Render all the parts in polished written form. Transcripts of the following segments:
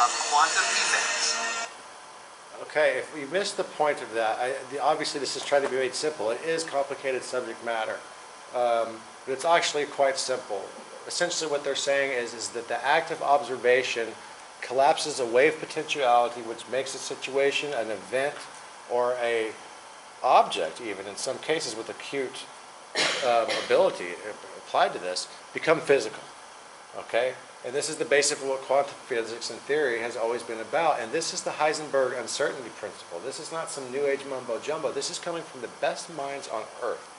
of quantum events. Okay, if you missed the point of that, obviously this is trying to be made simple. It is complicated subject matter, but it's actually quite simple. Essentially what they're saying is that the act of observation collapses a wave potentiality, which makes a situation, an event, or a object, even in some cases with acute ability applied to this, become physical. Okay? And this is the basic of what quantum physics and theory has always been about. And this is the Heisenberg uncertainty principle. This is not some new age mumbo jumbo. This is coming from the best minds on earth.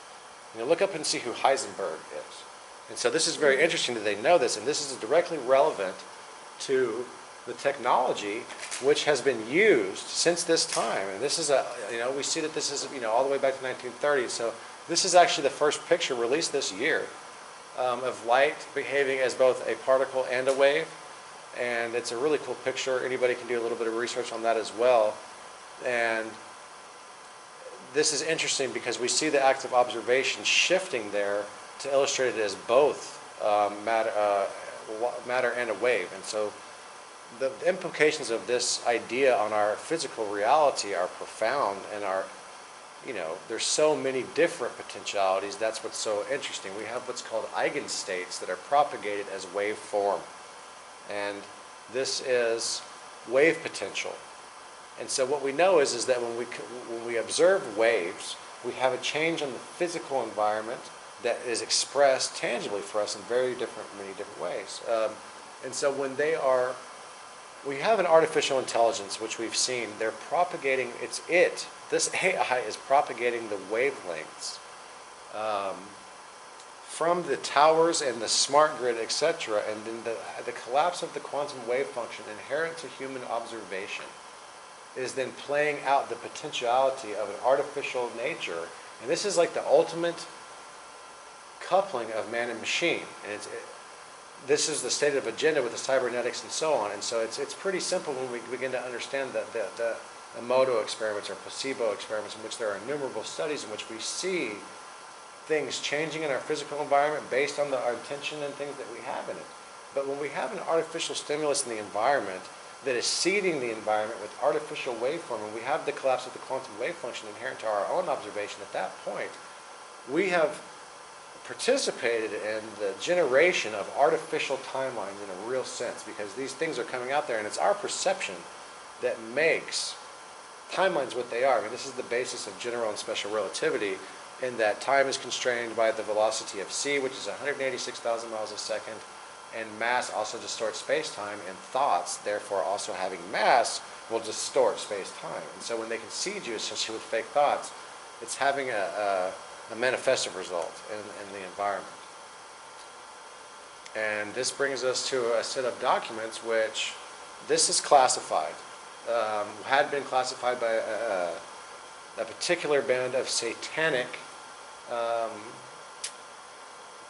You know, look up and see who Heisenberg is. And so this is very interesting that they know this, and this is directly relevant to the technology which has been used since this time. And this is we see that this is, all the way back to 1930. So this is actually the first picture released this year of light behaving as both a particle and a wave. And it's a really cool picture. Anybody can do a little bit of research on that as well. And this is interesting because we see the act of observation shifting there to illustrate it as both matter and a wave. And so the implications of this idea on our physical reality are profound, and there's so many different potentialities. That's what's so interesting. We have what's called eigenstates that are propagated as wave form. And this is wave potential. And so what we know is that when we observe waves, we have a change in the physical environment that is expressed tangibly for us in many different ways. And so when we have an artificial intelligence, which we've seen, they're propagating, this AI is propagating the wavelengths from the towers and the smart grid, etc., and then the collapse of the quantum wave function inherent to human observation is then playing out the potentiality of an artificial nature. And this is like the ultimate coupling of man and machine. And this is the stated agenda with the cybernetics and so on. And so it's pretty simple when we begin to understand the Emoto experiments or placebo experiments, in which there are innumerable studies in which we see things changing in our physical environment based on our intention and things that we have in it. But when we have an artificial stimulus in the environment that is seeding the environment with artificial waveform, and we have the collapse of the quantum wave function inherent to our own observation, at that point we have participated in the generation of artificial timelines in a real sense, because these things are coming out there, and it's our perception that makes timelines what they are. I mean, this is the basis of general and special relativity, in that time is constrained by the velocity of c, which is 186,000 miles a second, and mass also distorts space-time, and thoughts, therefore also having mass, will distort space-time. And so when they can seed you essentially with fake thoughts, it's having a manifestive result in the environment. And this brings us to a set of documents which this is classified, had been classified by a particular band of satanic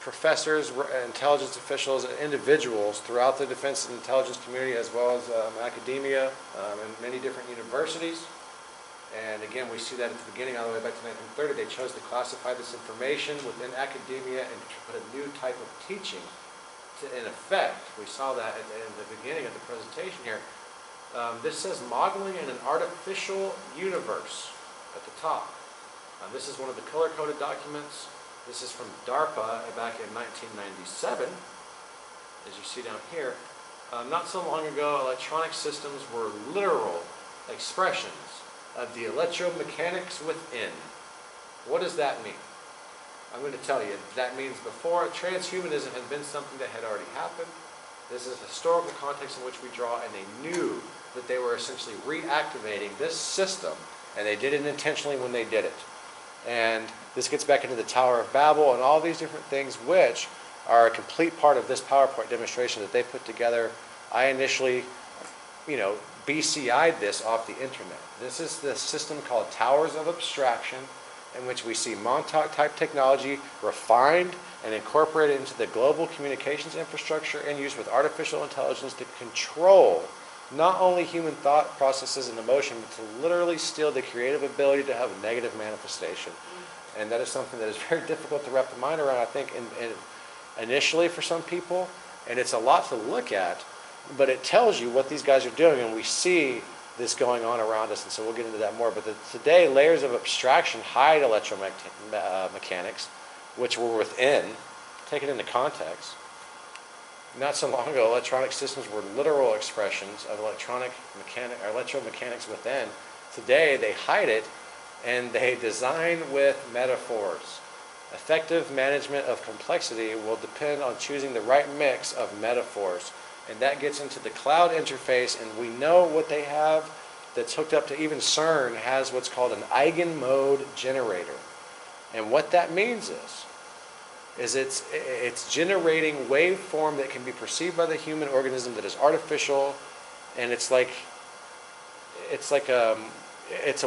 professors, intelligence officials, and individuals throughout the defense and intelligence community, as well as academia and many different universities. And again, we see that at the beginning, all the way back to 1930, they chose to classify this information within academia and to put a new type of teaching in effect. We saw that at the beginning of the presentation here. This says modeling in an artificial universe at the top. This is one of the color-coded documents. This is from DARPA back in 1997, as you see down here. Not so long ago, electronic systems were literal expressions of the electromechanics within. What does that mean? I'm going to tell you. That means before, transhumanism had been something that had already happened. This is a historical context in which we draw, and they knew that they were essentially reactivating this system, and they did it intentionally when they did it. And this gets back into the Tower of Babel and all these different things, which are a complete part of this PowerPoint demonstration that they put together. I initially, BCI'd this off the internet. This is the system called Towers of Abstraction, in which we see Montauk type technology refined and incorporated into the global communications infrastructure and used with artificial intelligence to control not only human thought processes and emotion, but to literally steal the creative ability to have a negative manifestation. And that is something that is very difficult to wrap the mind around, I think, initially for some people. And it's a lot to look at But it tells you what these guys are doing, and we see this going on around us, and so we'll get into that more. But today, layers of abstraction hide electromechanics, which were within, taken into context. Not so long ago, electronic systems were literal expressions of electromechanics within. Today, they hide it, and they design with metaphors. Effective management of complexity will depend on choosing the right mix of metaphors. And that gets into the cloud interface, and we know what they have that's hooked up to even CERN has what's called an eigenmode generator. And what that means is it's generating waveform that can be perceived by the human organism that is artificial, and it's a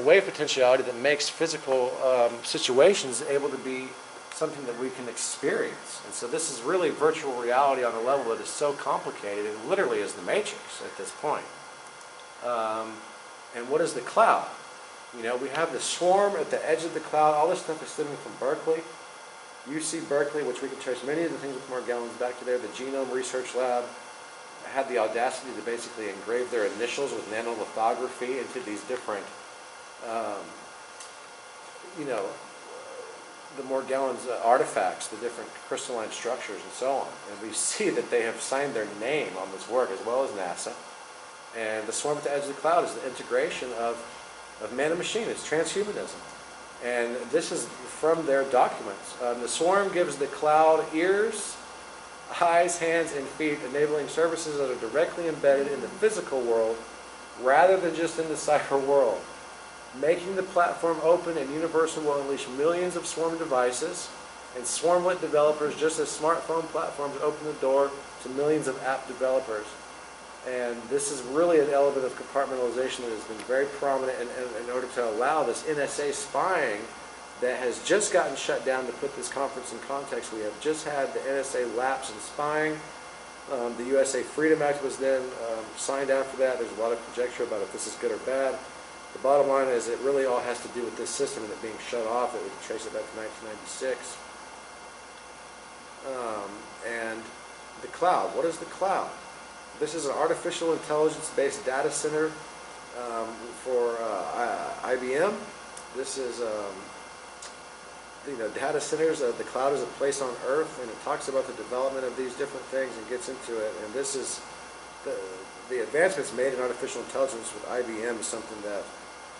wave potentiality that makes physical situations able to be something that we can experience. And so this is really virtual reality on a level that is so complicated. It literally is the Matrix at this point. And what is the cloud? You know, we have the swarm at the edge of the cloud. All this stuff is stemming from Berkeley. UC Berkeley, which we can trace many of the things with Morgellons back to there. The Genome Research Lab had the audacity to basically engrave their initials with nanolithography into these different, the Morgellons artifacts, the different crystalline structures and so on. And we see that they have signed their name on this work, as well as NASA. And the swarm at the edge of the cloud is the integration of man and machine. It's transhumanism. And this is from their documents. The swarm gives the cloud ears, eyes, hands, and feet, enabling services that are directly embedded in the physical world rather than just in the cyber world. Making the platform open and universal will unleash millions of swarm devices and swarmlet developers, just as smartphone platforms open the door to millions of app developers. And this is really an element of compartmentalization that has been very prominent in order to allow this NSA spying that has just gotten shut down. To put this conference in context, we have just had the NSA lapse in spying. The USA Freedom Act was then signed after that. There's a lot of conjecture about if this is good or bad. The bottom line is it really all has to do with this system and it being shut off. That we can trace it back to 1996. And the cloud. What is the cloud? This is an artificial intelligence-based data center for IBM. This is, data centers. The cloud is a place on Earth, and it talks about the development of these different things and gets into it. And this is the advancements made in artificial intelligence with IBM is something that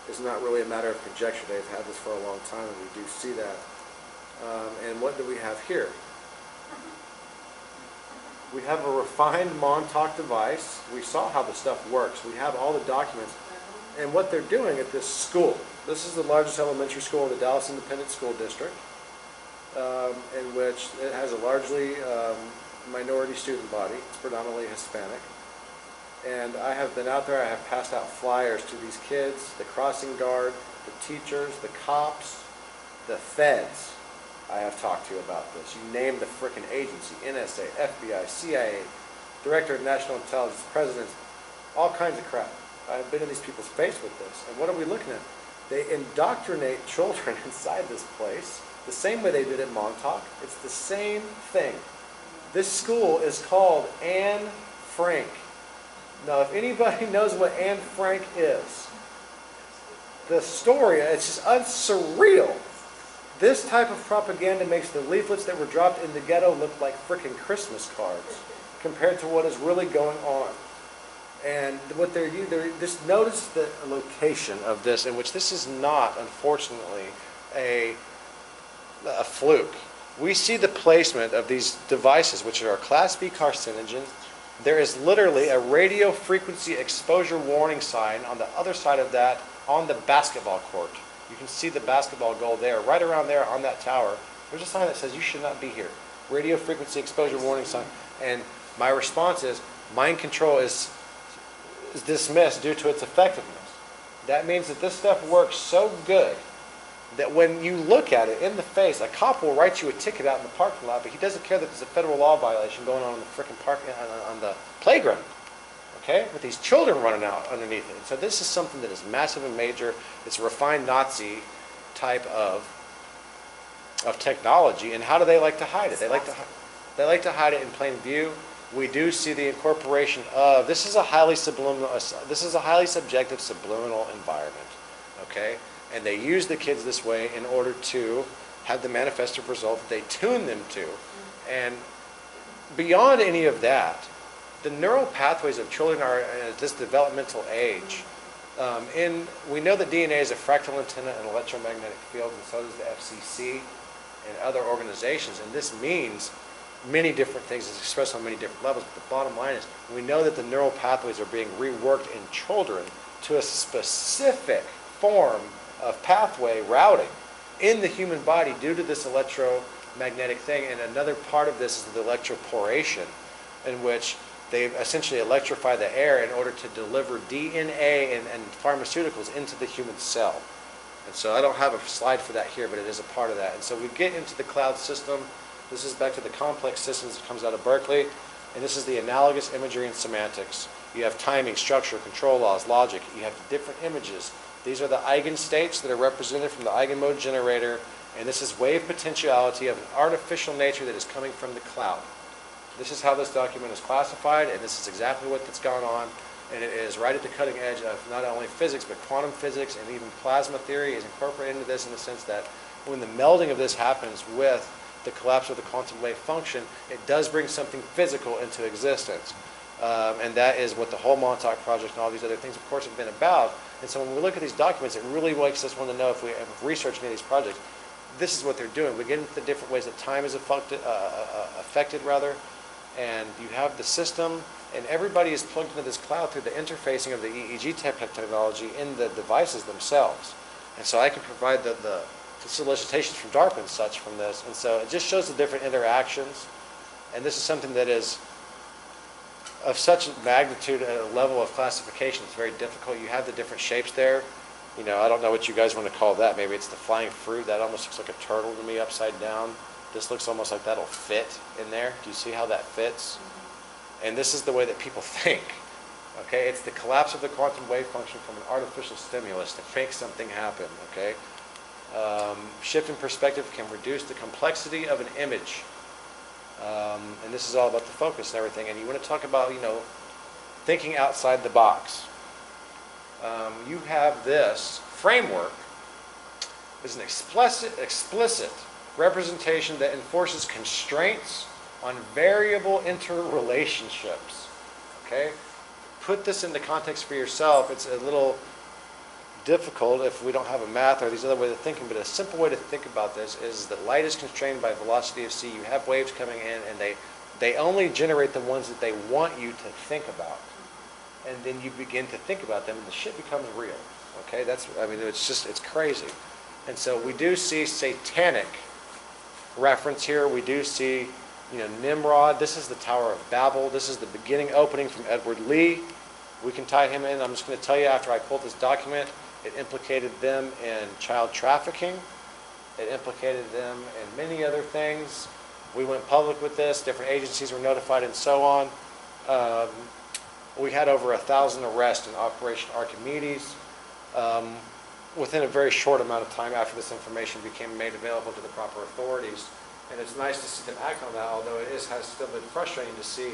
is not really a matter of conjecture. They've had this for a long time, and we do see that. And what do we have here? We have a refined Montauk device. We saw how the stuff works. We have all the documents. And what they're doing at this school, this is the largest elementary school in the Dallas Independent School District, in which it has a largely minority student body. It's predominantly Hispanic. And I have been out there. I have passed out flyers to these kids, the crossing guard, the teachers, the cops, the feds. I have talked to you about this. You name the frickin' agency, NSA, FBI, CIA, Director of National Intelligence, Presidents, all kinds of crap. I've been in these people's face with this. And what are we looking at? They indoctrinate children inside this place the same way they did at Montauk. It's the same thing. This school is called Anne Frank. Now, if anybody knows what Anne Frank is, the story, it's just unsurreal. This type of propaganda makes the leaflets that were dropped in the ghetto look like frickin' Christmas cards compared to what is really going on. And what they're just notice the location of this, in which this is not, unfortunately, a fluke. We see the placement of these devices, which are Class B carcinogens. There is literally a radio frequency exposure warning sign on the other side of that on the basketball court. You can see the basketball goal there, right around there on that tower. There's a sign that says you should not be here. Radio frequency exposure warning sign. And my response is, mind control is dismissed due to its effectiveness. That means that this stuff works so good that when you look at it in the face, a cop will write you a ticket out in the parking lot, but he doesn't care that there's a federal law violation going on in the frickin' park on the playground. Okay, with these children running out underneath it. So this is something that is massive and major. It's a refined Nazi type of technology. And how do they like to hide it? They like to hide it in plain view. we do see the incorporation of, this is a highly subliminal, this is a highly subjective subliminal environment, okay? And they use the kids this way in order to have the manifestive result that they tune them to. And beyond any of that, the neural pathways of children are at this developmental age. We know that DNA is a fractal antenna in electromagnetic fields, and so does the FCC and other organizations. And this means many different things. It's expressed on many different levels. But the bottom line is, we know that the neural pathways are being reworked in children to a specific form of pathway routing in the human body due to this electromagnetic thing. And another part of this is the electroporation, in which they essentially electrify the air in order to deliver DNA and pharmaceuticals into the human cell. And so I don't have a slide for that here, but it is a part of that. And so we get into the cloud system. This is back to the complex systems that comes out of Berkeley. And this is the analogous imagery and semantics. You have timing, structure, control laws, logic. You have different images. These are the eigenstates that are represented from the eigenmode generator. And this is wave potentiality of an artificial nature that is coming from the cloud. This is how this document is classified, and this is exactly what's gone on. And it is right at the cutting edge of not only physics, but quantum physics, and even plasma theory is incorporated into this in the sense that when the melding of this happens with the collapse of the quantum wave function, it does bring something physical into existence. And that is what the whole Montauk project and all these other things, of course, have been about. And so when we look at these documents, it really makes us want to know, if we research any of these projects, this is what they're doing. We get into the different ways that time is affected, and you have the system, and everybody is plugged into this cloud through the interfacing of the EEG technology in the devices themselves. And so I can provide the solicitations from DARPA and such from this. And so it just shows the different interactions. And this is something that is of such magnitude at a level of classification. It's very difficult. You have the different shapes there. You know, I don't know what you guys want to call that. Maybe it's the flying fruit. That almost looks like a turtle to me upside down. This looks almost like that'll fit in there. Do you see how that fits? And this is the way that people think. Okay, it's the collapse of the quantum wave function from an artificial stimulus to make something happen. Okay, shift in perspective can reduce the complexity of an image, and this is all about the focus and everything. And you want to talk about, you know, thinking outside the box. You have this framework. It's an explicit representation that enforces constraints on variable interrelationships. Okay? Put this into context for yourself. It's a little difficult if we don't have a math or these other ways of thinking, but a simple way to think about this is that light is constrained by velocity of c. You have waves coming in, and they only generate the ones that they want you to think about. And then you begin to think about them, and the shit becomes real. Okay? It's crazy. And so we do see satanic reference here. We do see, you know, Nimrod. This is the Tower of Babel. This is the beginning opening from Edward Lee. We can tie him in. I'm just going to tell you, after I pulled this document, it implicated them in child trafficking. It implicated them in many other things. We went public with this. Different agencies were notified and so on. We had over 1,000 arrests in Operation Archimedes within a very short amount of time after this information became made available to the proper authorities. And it's nice to see them act on that, although has still been frustrating to see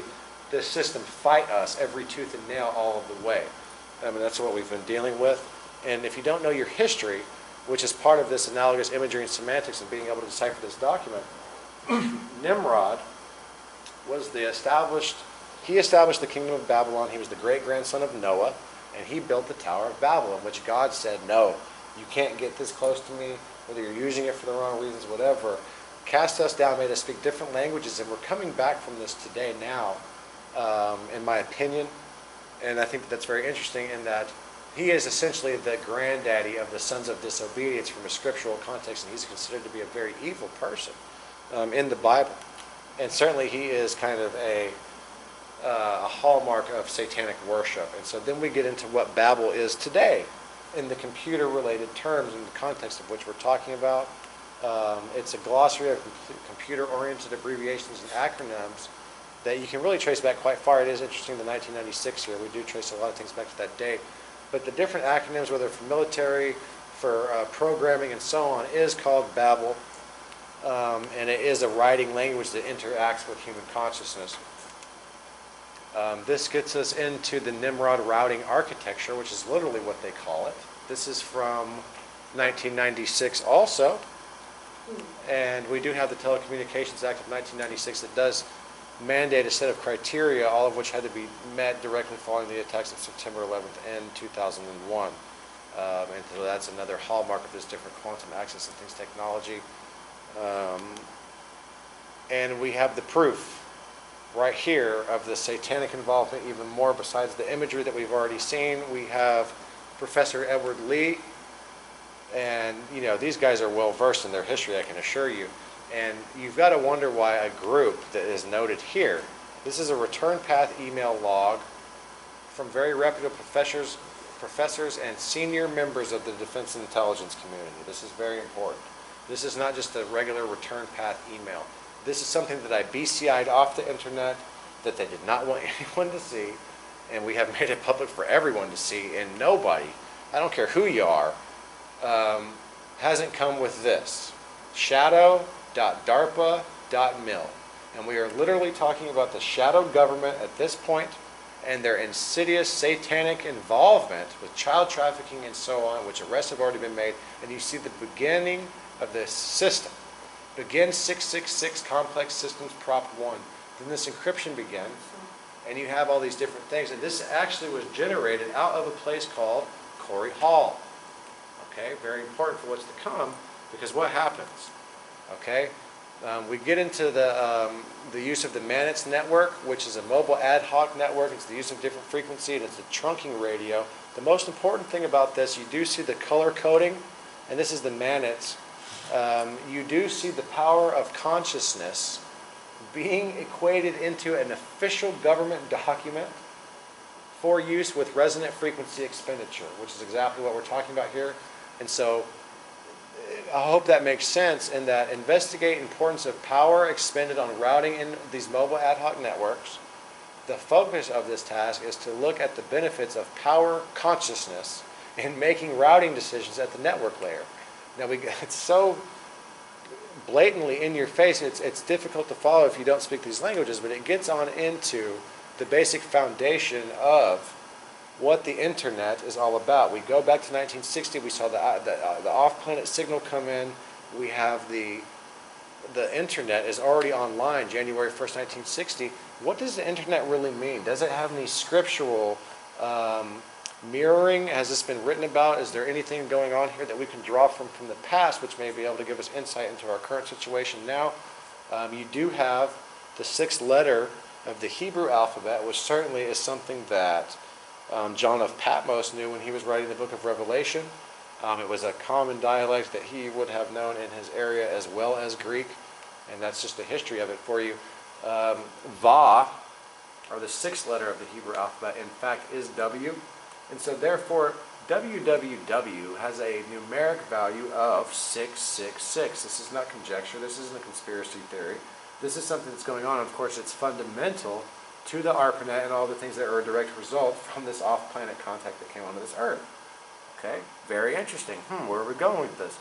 this system fight us every tooth and nail all of the way. I mean, that's what we've been dealing with. And if you don't know your history, which is part of this analogous imagery and semantics and being able to decipher this document, Nimrod was he established the kingdom of Babylon. He was the great-grandson of Noah, and he built the Tower of Babel, in which God said, no, you can't get this close to me, whether you're using it for the wrong reasons, whatever. Cast us down, made us speak different languages, and we're coming back from this today now, in my opinion. And I think that's very interesting in that he is essentially the granddaddy of the sons of disobedience from a scriptural context, and he's considered to be a very evil person in the Bible. And certainly he is kind of a hallmark of satanic worship. And so then we get into what Babel is today in the computer-related terms in the context of which we're talking about. It's a glossary of computer-oriented abbreviations and acronyms that you can really trace back quite far. It is interesting, the 1996 here, we do trace a lot of things back to that date. But the different acronyms, whether for military, for programming, and so on, is called Babel. And it is a writing language that interacts with human consciousness. This gets us into the Nimrod routing architecture, which is literally what they call it. This is from 1996 also. And we do have the Telecommunications Act of 1996 that does mandate a set of criteria, all of which had to be met directly following the attacks of September 11th and 2001. And so that's another hallmark of this different quantum access and things technology. And we have the proof right here of the satanic involvement even more besides the imagery that we've already seen. We have Professor Edward Lee, and you know, these guys are well versed in their history, I can assure you. And you've got to wonder why a group that is noted here, this is a return path email log from very reputable professors and senior members of the defense and intelligence community. This is very important. This is not just a regular return path email. This is something that I BCI'd off the internet that they did not want anyone to see, and we have made it public for everyone to see, and nobody, I don't care who you are, hasn't come with this. shadow.darpa.mil. And we are literally talking about the shadow government at this point and their insidious satanic involvement with child trafficking and so on, which arrests have already been made. And you see the beginning of this system. Begin 666 Complex Systems Prop 1. Then this encryption begins, and you have all these different things. And this actually was generated out of a place called Corey Hall. Okay, very important for what's to come, because what happens? Okay, we get into the use of the Manitz network, which is a mobile ad hoc network. It's the use of different frequency, and it's a trunking radio. The most important thing about this, you do see the color coding, and this is the Manitz. You do see the power of consciousness being equated into an official government document for use with resonant frequency expenditure, which is exactly what we're talking about here. And so I hope that makes sense in that investigate importance of power expended on routing in these mobile ad hoc networks. The focus of this task is to look at the benefits of power consciousness in making routing decisions at the network layer. Now, it's so blatantly in your face, it's difficult to follow if you don't speak these languages, but it gets on into the basic foundation of what the internet is all about. We go back to 1960, we saw the off-planet signal come in. We have the internet is already online, January 1st, 1960. What does the internet really mean? Does it have any scriptural mirroring? Has this been written about? Is there anything going on here that we can draw from the past which may be able to give us insight into our current situation now? You do have the 6th letter of the Hebrew alphabet, which certainly is something that John of Patmos knew when he was writing the book of Revelation. It was a common dialect that he would have known in his area as well as Greek, and that's just the history of it for you. Va, or the 6th letter of the Hebrew alphabet, in fact is W, and so therefore www has a numeric value of 666. This is not conjecture, this isn't a conspiracy theory. This is something that's going on. Of course, it's fundamental to the ARPANET and all the things that are a direct result from this off-planet contact that came onto this Earth. Okay, very interesting. Where are we going with this?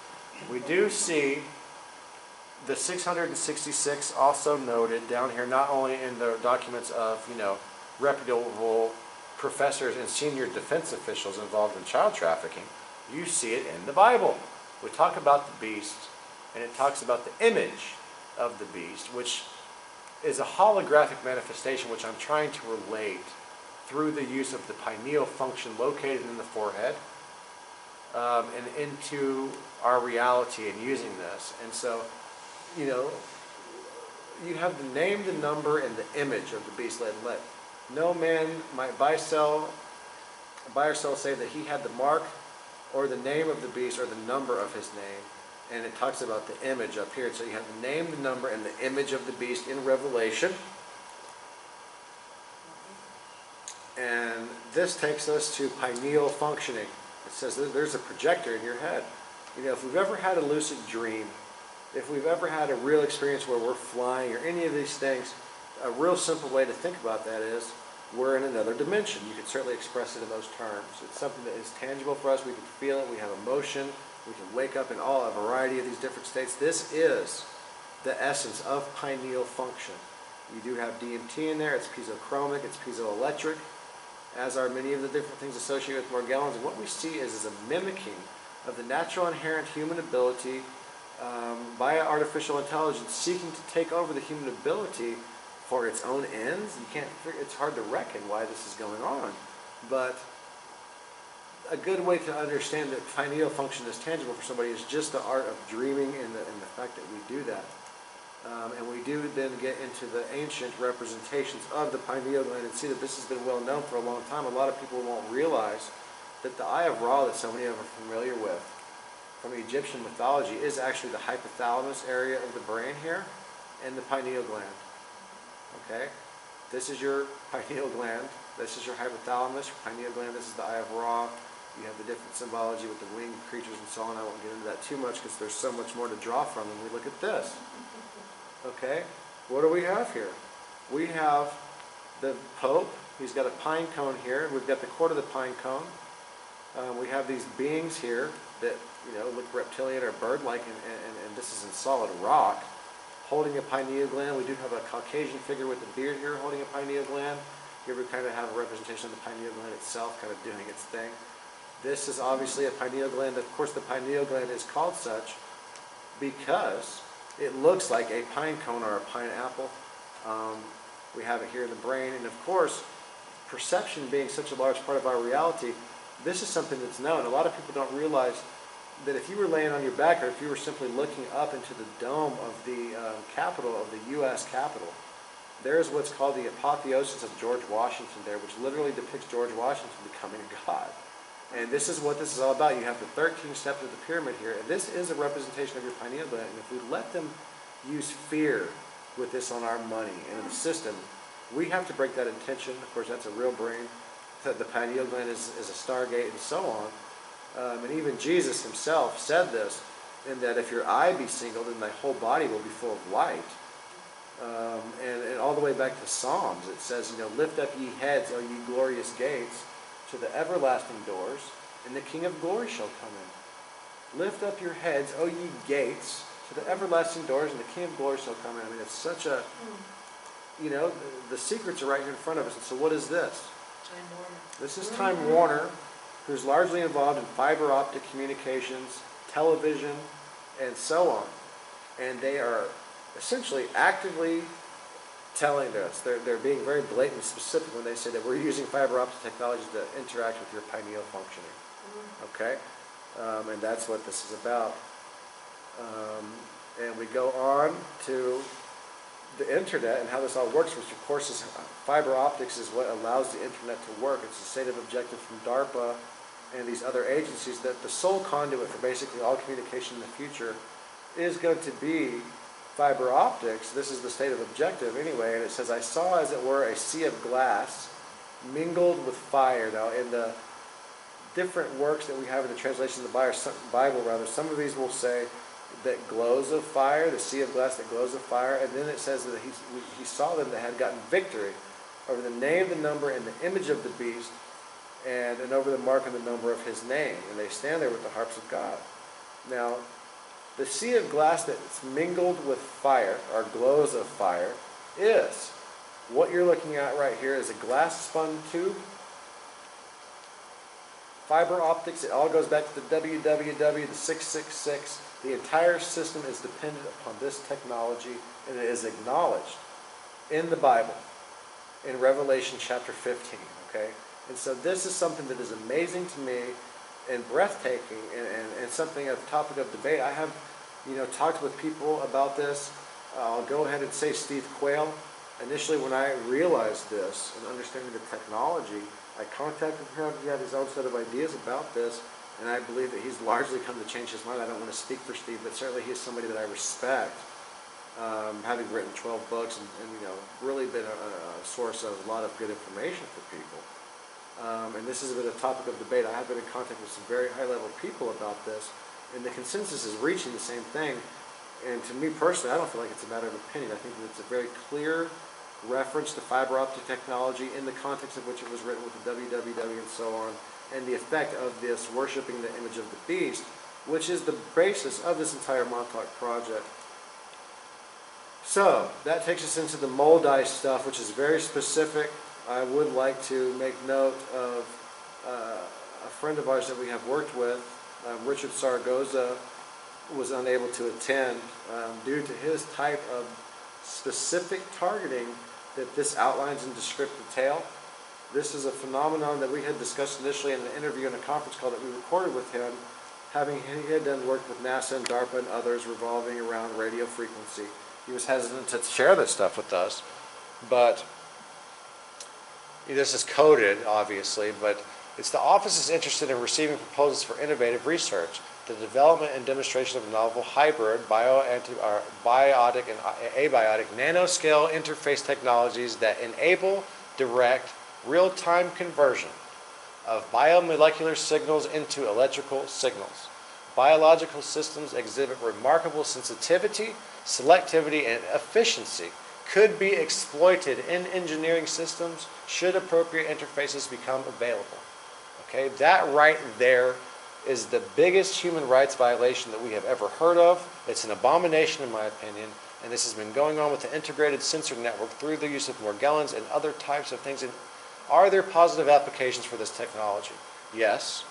We do see the 666 also noted down here, not only in the documents of, reputable professors and senior defense officials involved in child trafficking. You see it in the Bible. We talk about the beast, and it talks about the image of the beast, which is a holographic manifestation which I'm trying to relate through the use of the pineal function located in the forehead and into our reality and using this. And so, you have the name, the number, and the image of the beast. Let no man might buy or sell say that he had the mark or the name of the beast or the number of his name. And it talks about the image up here. So you have the name, the number, and the image of the beast in Revelation. And this takes us to pineal functioning. It says there's a projector in your head. If we've ever had a lucid dream, if we've ever had a real experience where we're flying or any of these things, a real simple way to think about that is we're in another dimension. You could certainly express it in those terms. It's something that is tangible for us. We can feel it. We have emotion. We can wake up in a variety of these different states. This is the essence of pineal function. You do have DMT in there. It's piezochromic. It's piezoelectric, as are many of the different things associated with Morgellons. And what we see is a mimicking of the natural inherent human ability by artificial intelligence seeking to take over the human ability for its own ends. It's hard to reckon why this is going on, but a good way to understand that pineal function is tangible for somebody is just the art of dreaming and the fact that we do that. And we do then get into the ancient representations of the pineal gland and see that this has been well known for a long time. A lot of people won't realize that the Eye of Ra that so many of us are familiar with from Egyptian mythology is actually the hypothalamus area of the brain here and the pineal gland. Okay? This is your pineal gland. This is your hypothalamus, your pineal gland. This is the Eye of Ra. You have the different symbology with the winged creatures and so on. I won't get into that too much because there's so much more to draw from when we look at this. Okay? What do we have here? We have the Pope. He's got a pine cone here. We've got the cord of the pine cone. We have these beings here that, look reptilian or bird-like, and this is in solid rock, holding a pineal gland. We do have a Caucasian figure with a beard here holding a pineal gland. Here we kind of have a representation of the pineal gland itself kind of doing its thing. This is obviously a pineal gland. Of course, the pineal gland is called such because it looks like a pine cone or a pineapple. We have it here in the brain. And of course, perception being such a large part of our reality, this is something that's known. A lot of people don't realize that if you were laying on your back or if you were simply looking up into the dome of the Capitol, of the U.S. Capitol, there's what's called the apotheosis of George Washington there, which literally depicts George Washington becoming a god. And this is what this is all about. You have the 13 steps of the pyramid here, and this is a representation of your pineal gland. And if we let them use fear with this on our money and in the system, we have to break that intention. Of course, that's a real brain. The pineal gland is a stargate and so on. And even Jesus himself said this, in that if your eye be single, then thy whole body will be full of light. And all the way back to Psalms, it says, lift up ye heads, O ye glorious gates, to the everlasting doors, and the King of glory shall come in. Lift up your heads, O ye gates, to the everlasting doors, and the King of glory shall come in. I mean, it's such a, the secrets are right here in front of us. And so what is this? Time Warner. This is Time Warner, who's largely involved in fiber optic communications, television, and so on. And they are essentially actively telling us, they're being very blatant and specific when they say that we're using fiber optic technology to interact with your pineal functioning. Okay? And that's what this is about. And we go on to the internet and how this all works, which of course is fiber optics is what allows the internet to work. It's a stated objective from DARPA and these other agencies that the sole conduit for basically all communication in the future is going to be fiber optics. This is the stated objective anyway, and it says, I saw as it were a sea of glass mingled with fire. Now in the different works that we have in the translation of the Bible, some of these will say that glows of fire, the sea of glass that glows of fire, and then it says that he saw them that had gotten victory over the name, the number, and the image of the beast, and over the mark and the number of his name. And they stand there with the harps of God. Now, the sea of glass that's mingled with fire, or glows of fire, is what you're looking at right here is a glass spun tube. Fiber optics, it all goes back to the www, the 666. The entire system is dependent upon this technology, and it is acknowledged in the Bible, in Revelation chapter 15, okay? And so this is something that is amazing to me and breathtaking and something, a topic of debate. I have, talked with people about this. I'll go ahead and say Steve Quayle. Initially, when I realized this and understanding the technology, I contacted him. He had his own set of ideas about this, and I believe that he's largely come to change his mind. I don't want to speak for Steve, but certainly he's somebody that I respect, having written 12 books and really been a source of a lot of good information for people. And this has been a topic of debate. I have been in contact with some very high-level people about this, and the consensus is reaching the same thing. And to me personally, I don't feel like it's a matter of opinion. I think that it's a very clear reference to fiber optic technology in the context of which it was written with the www and so on, and the effect of this worshiping the image of the beast, which is the basis of this entire Montauk project. So that takes us into the mold ice stuff, which is very specific. I would like to make note of a friend of ours that we have worked with, Richard Saragoza, was unable to attend due to his type of specific targeting that this outlines in descriptive detail. This is a phenomenon that we had discussed initially in an interview in a conference call that we recorded with him, he had done work with NASA and DARPA and others revolving around radio frequency. He was hesitant to share this stuff with us, but this is coded, obviously, but it's the office is interested in receiving proposals for innovative research, the development and demonstration of novel hybrid, biotic, and abiotic nanoscale interface technologies that enable direct, real-time conversion of biomolecular signals into electrical signals. Biological systems exhibit remarkable sensitivity, selectivity, and efficiency, could be exploited in engineering systems should appropriate interfaces become available. Okay, that right there is the biggest human rights violation that we have ever heard of. It's an abomination in my opinion, and this has been going on with the integrated sensor network through the use of Morgellons and other types of things. And are there positive applications for this technology? Yes.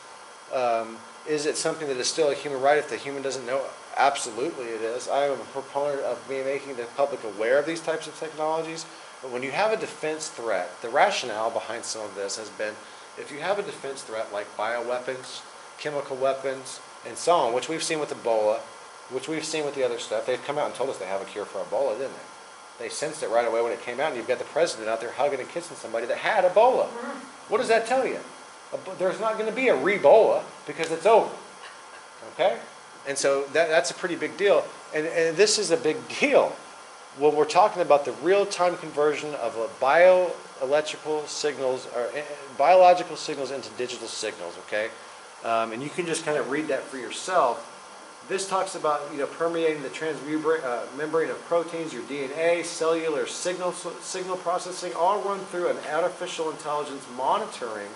Is it something that is still a human right if the human doesn't know? Absolutely it is. I am a proponent of making the public aware of these types of technologies. But when you have a defense threat, the rationale behind some of this has been, if you have a defense threat like bioweapons, chemical weapons, and so on, which we've seen with Ebola, which we've seen with the other stuff, they've come out and told us they have a cure for Ebola, didn't they? They sensed it right away when it came out, and you've got the president out there hugging and kissing somebody that had Ebola. What does that tell you? There's not going to be a Rebola because it's over. Okay? And so that's a pretty big deal. And this is a big deal when we're talking about the real-time conversion of bioelectrical signals or biological signals into digital signals. Okay? And you can just kind of read that for yourself. This talks about permeating the transmembrane of proteins, your DNA, cellular signal processing, all run through an artificial intelligence monitoring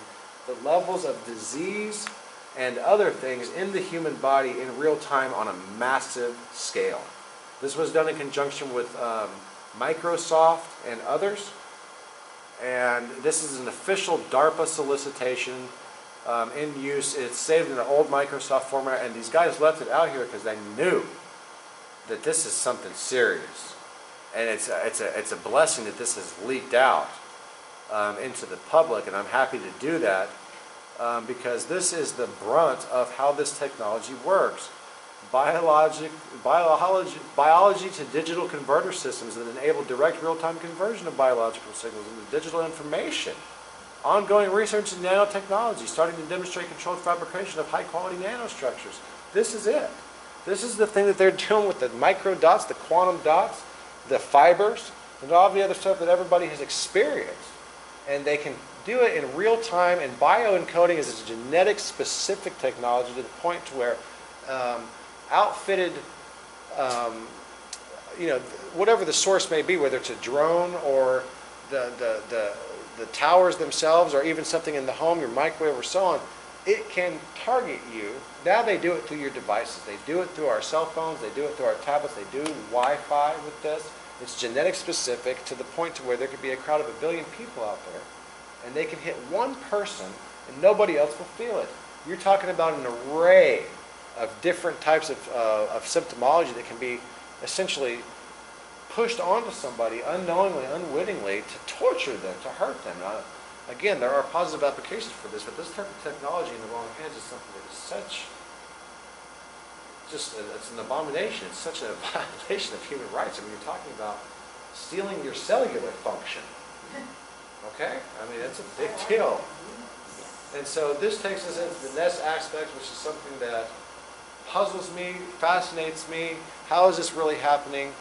the levels of disease and other things in the human body in real time on a massive scale. This was done in conjunction with Microsoft and others, and this is an official DARPA solicitation in use. It's saved in an old Microsoft format, and these guys left it out here because they knew that this is something serious, and it's a blessing that this has leaked out into the public, and I'm happy to do that because this is the brunt of how this technology works. Biology to digital converter systems that enable direct real-time conversion of biological signals into digital information. Ongoing research in nanotechnology, starting to demonstrate controlled fabrication of high-quality nanostructures. This is it. This is the thing that they're doing with the micro dots, the quantum dots, the fibers, and all the other stuff that everybody has experienced. And they can do it in real time, and bioencoding is a genetic-specific technology to the point to where outfitted, whatever the source may be, whether it's a drone or the towers themselves, or even something in the home, your microwave or so on, it can target you. Now they do it through your devices. They do it through our cell phones. They do it through our tablets. They do Wi-Fi with this. It's genetic specific to the point to where there could be a crowd of 1 billion people out there, and they can hit one person and nobody else will feel it. You're talking about an array of different types of symptomology that can be essentially pushed onto somebody unknowingly, unwittingly, to torture them, to hurt them. Now, again, there are positive applications for this, but this type of technology in the wrong hands is something that is it's an abomination. It's such a violation of human rights. I mean, you're talking about stealing your cellular function. Okay? I mean, that's a big deal. And so this takes us into the next aspect, which is something that puzzles me, fascinates me. How is this really happening?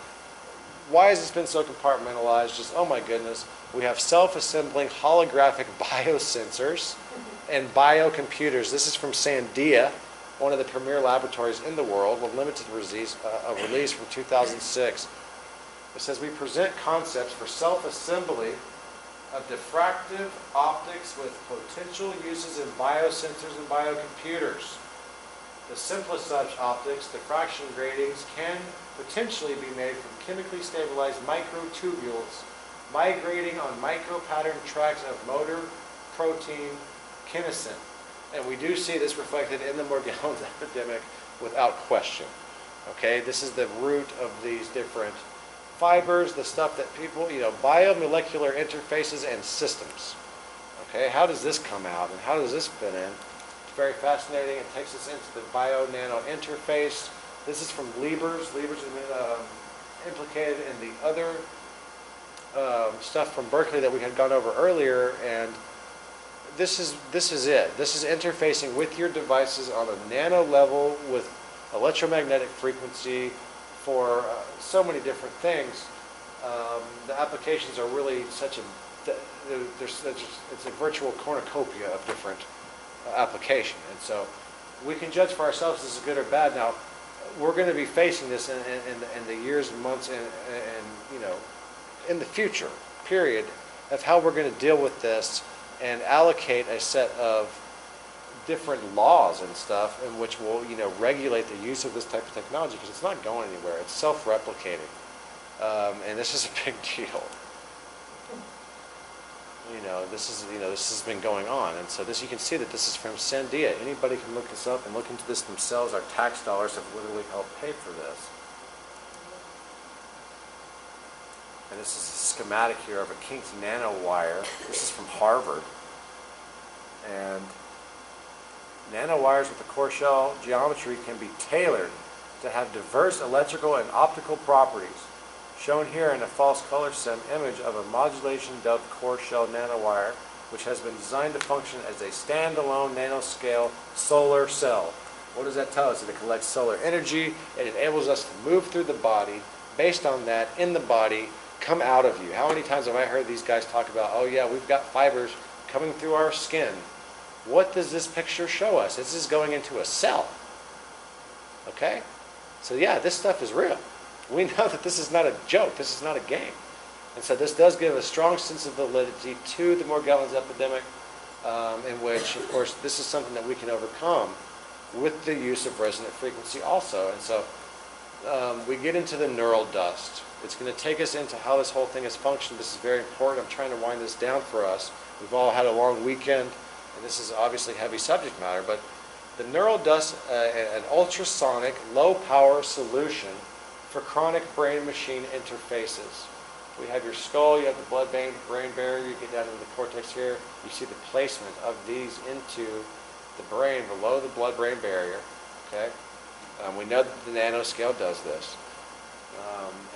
Why has this been so compartmentalized? Just, oh my goodness. We have self-assembling holographic biosensors and biocomputers. This is from Sandia, one of the premier laboratories in the world, with limited release from 2006. It says, we present concepts for self-assembly of diffractive optics with potential uses in biosensors and biocomputers. the simplest such optics, diffraction gratings, can potentially be made from chemically stabilized microtubules migrating on micro-patterned tracks of motor protein kinesin. And we do see this reflected in the Morgellons epidemic without question. Okay, this is the root of these different fibers, the stuff that people, biomolecular interfaces and systems. Okay, how does this come out and how does this fit in? It's very fascinating. It takes us into the bio-nano interface. This is from Liebers. Liebers has been implicated in the other stuff from Berkeley that we had gone over earlier, and this is it. This is interfacing with your devices on a nano level with electromagnetic frequency for so many different things. The applications are really such a it's a virtual cornucopia of different application, and so we can judge for ourselves if this is good or bad. Now, we're going to be facing this in the years and months and in the future period of how we're going to deal with this and allocate a set of different laws and stuff in which will regulate the use of this type of technology, because it's not going anywhere. It's self-replicating, and this is a big deal. This has been going on, and so this, you can see that this is from Sandia. Anybody can look this up and look into this themselves. Our tax dollars have literally helped pay for this. And this is a schematic here of a kinked nanowire. This is from Harvard. And nanowires with the core shell geometry can be tailored to have diverse electrical and optical properties. Shown here in a false color stem image of a modulation dubbed core shell nanowire, which has been designed to function as a standalone nanoscale solar cell. What does that tell us? That it collects solar energy. It enables us to move through the body. Based on that, in the body, come out of you. How many times have I heard these guys talk about, oh yeah, we've got fibers coming through our skin. What does this picture show us? This is going into a cell. Okay? So yeah, this stuff is real. We know that this is not a joke. This is not a game. And so this does give a strong sense of validity to the Morgellons epidemic, in which, of course, this is something that we can overcome with the use of resonant frequency also. And so we get into the neural dust. It's going to take us into how this whole thing has functioned. This is very important. I'm trying to wind this down for us. We've all had a long weekend, and this is obviously heavy subject matter, but the neural dust, an ultrasonic, low-power solution for chronic brain-machine interfaces. We have your skull, you have the blood-brain barrier, you get down into the cortex here, you see the placement of these into the brain below the blood-brain barrier, okay? We know that the nanoscale does this.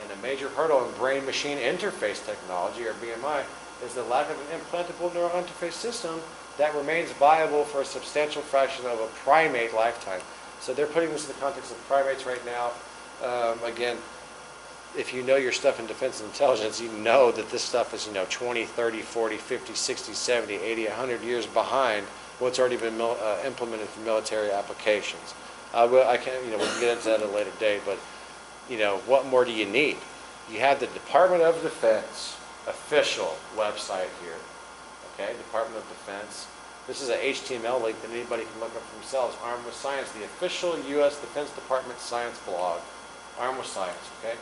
And a major hurdle in brain-machine interface technology, or BMI, is the lack of an implantable neural interface system that remains viable for a substantial fraction of a primate lifetime. So they're putting this in the context of primates right now. Again, if you know your stuff in defense and intelligence, you know that this stuff is 20, 30, 40, 50, 60, 70, 80, 100 years behind what's already been implemented for military applications. I can't, we can get into that at a later date, but what more do you need? You have the Department of Defense official website here. Okay, Department of Defense. This is a HTML link that anybody can look up for themselves. Armed with Science, the official U.S. Defense Department science blog. Armed with Science, okay?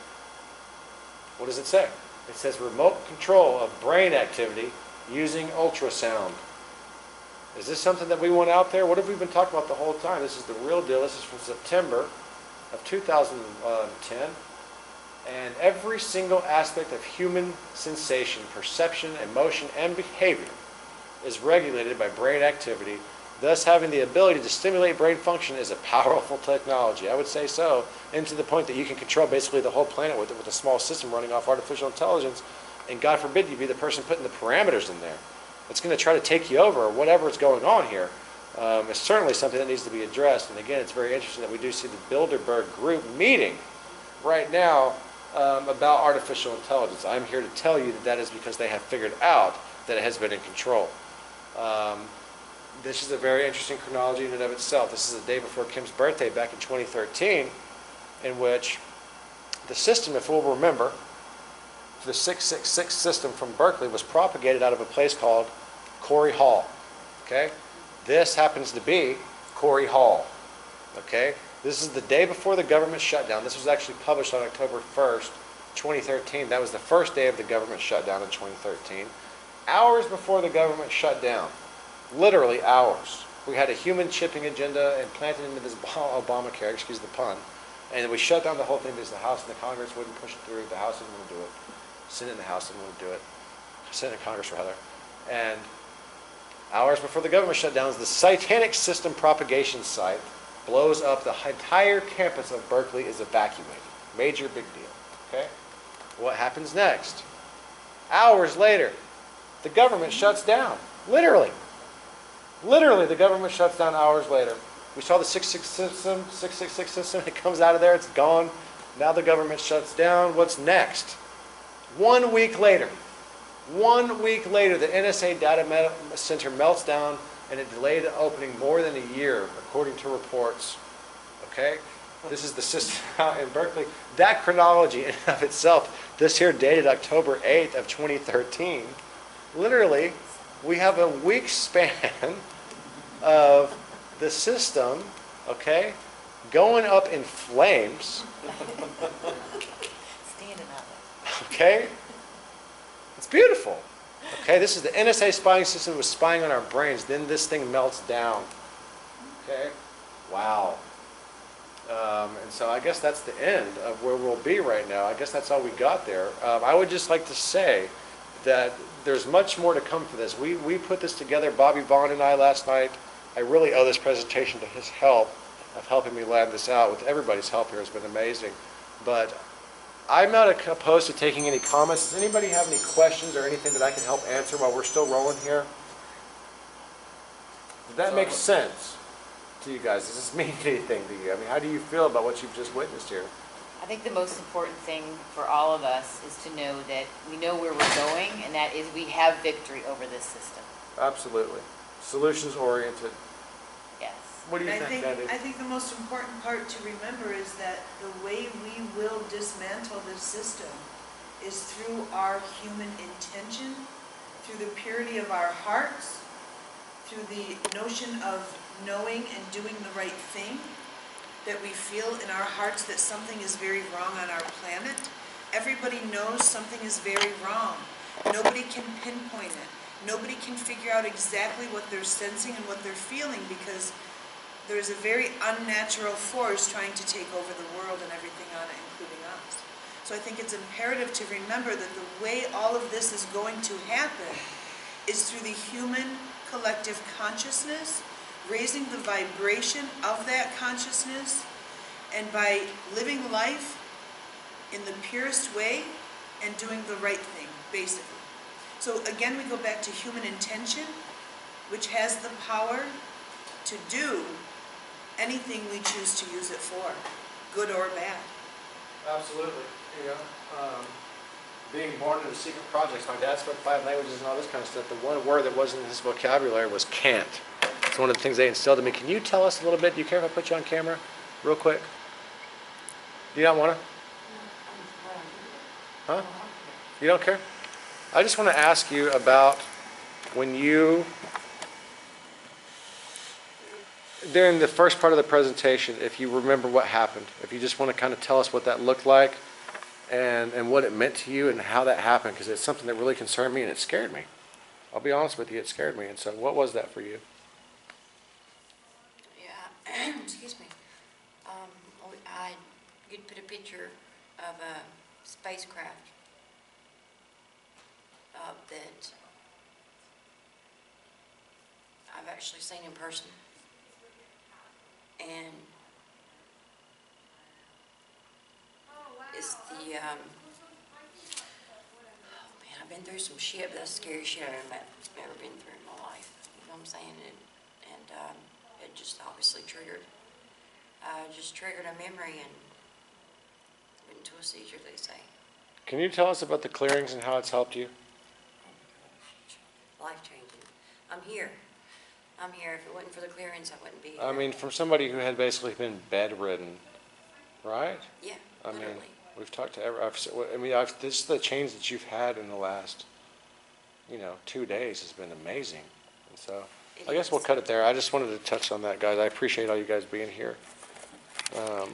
What does it say? It says remote control of brain activity using ultrasound. Is this something that we want out there? What have we been talking about the whole time? This is the real deal. This is from September of 2010. And every single aspect of human sensation, perception, emotion, and behavior is regulated by brain activity. Thus, having the ability to stimulate brain function is a powerful technology. I would say so, and to the point that you can control basically the whole planet with a small system running off artificial intelligence, and God forbid you be the person putting the parameters in there. It's going to try to take you over, or whatever is going on here. It's certainly something that needs to be addressed. And again, it's very interesting that we do see the Bilderberg group meeting right now about artificial intelligence. I'm here to tell you that that is because they have figured out that it has been in control. This is a very interesting chronology in and of itself. This is the day before Kim's birthday back in 2013, in which the system, if we'll remember, the 666 system from Berkeley was propagated out of a place called Corey Hall. Okay? This happens to be Corey Hall. Okay? This is the day before the government shutdown. This was actually published on October 1st, 2013. That was the first day of the government shutdown in 2013. Hours before the government shut down, literally hours, we had a human chipping agenda implanted into this Obamacare, excuse the pun, and we shut down the whole thing because the House and the Congress wouldn't push it through. The House didn't want to do it. Senate and the House didn't want to do it. Senate and Congress, rather. And hours before the government shutdowns, the Satanic System propagation site blows up. The entire campus of Berkeley is evacuated. Major big deal. Okay? What happens next? Hours later, the government shuts down. Literally. Literally, the government shuts down hours later. We saw the 666 system. It comes out of there. It's gone. Now the government shuts down. What's next? 1 week later. 1 week later, the NSA data center melts down, and it delayed the opening more than a year, according to reports. Okay? This is the system out in Berkeley. That chronology in and of itself, this here dated October 8th of 2013. Literally, we have a week span of the system, okay, going up in flames. Standing up. Okay? It's beautiful. Okay, this is the NSA spying system was spying on our brains. Then this thing melts down. Okay? Wow. And so I guess that's the end of where we'll be right now. I guess that's all we got there. I would just like to say that there's much more to come for this. We put this together, Bobby Vaughn and I, last night. I really owe this presentation to his help of helping me land this out. With everybody's help here has been amazing. But I'm not opposed to taking any comments. Does anybody have any questions or anything that I can help answer while we're still rolling here? Does that make sense to you guys? Does this mean anything to you? I mean, how do you feel about what you've just witnessed here? I think the most important thing for all of us is to know that we know where we're going, and that is we have victory over this system. Absolutely. Solutions oriented. Yes. What do you think, Andy? I think the most important part to remember is that the way we will dismantle this system is through our human intention, through the purity of our hearts, through the notion of knowing and doing the right thing, that we feel in our hearts that something is very wrong on our planet. Everybody knows something is very wrong. Nobody can pinpoint it. Nobody can figure out exactly what they're sensing and what they're feeling, because there's a very unnatural force trying to take over the world and everything on it, including us. So I think it's imperative to remember that the way all of this is going to happen is through the human collective consciousness, raising the vibration of that consciousness, and by living life in the purest way and doing the right thing, basically. So again, we go back to human intention, which has the power to do anything we choose to use it for, good or bad. Absolutely. You know, being born into secret projects, my dad spoke 5 languages and all this kind of stuff. The one word that wasn't in his vocabulary was can't. It's one of the things they instilled in me. Can you tell us a little bit? Do you care if I put you on camera real quick? Do you not want to? Huh? You don't care? I just want to ask you about when you, during the first part of the presentation, if you remember what happened, if you just want to kind of tell us what that looked like and what it meant to you and how that happened, because it's something that really concerned me and it scared me. I'll be honest with you, it scared me. And so what was that for you? Yeah, excuse me. You'd put a picture of a spacecraft that I've actually seen in person, and it's the oh man, I've been through some shit, but that's scary shit I've ever been through in my life. You know what I'm saying? And it just obviously triggered a memory and went into a seizure, they say. Can you tell us about the clearings and how it's helped you? Life-changing. I'm here. If it wasn't for the clearance, I wouldn't be here. I mean, from somebody who had basically been bedridden, right? Yeah, I literally. mean, we've talked to this is the change that you've had in the last, 2 days has been amazing. And so I guess we'll cut it there. I just wanted to touch on that, guys. I appreciate all you guys being here. Um,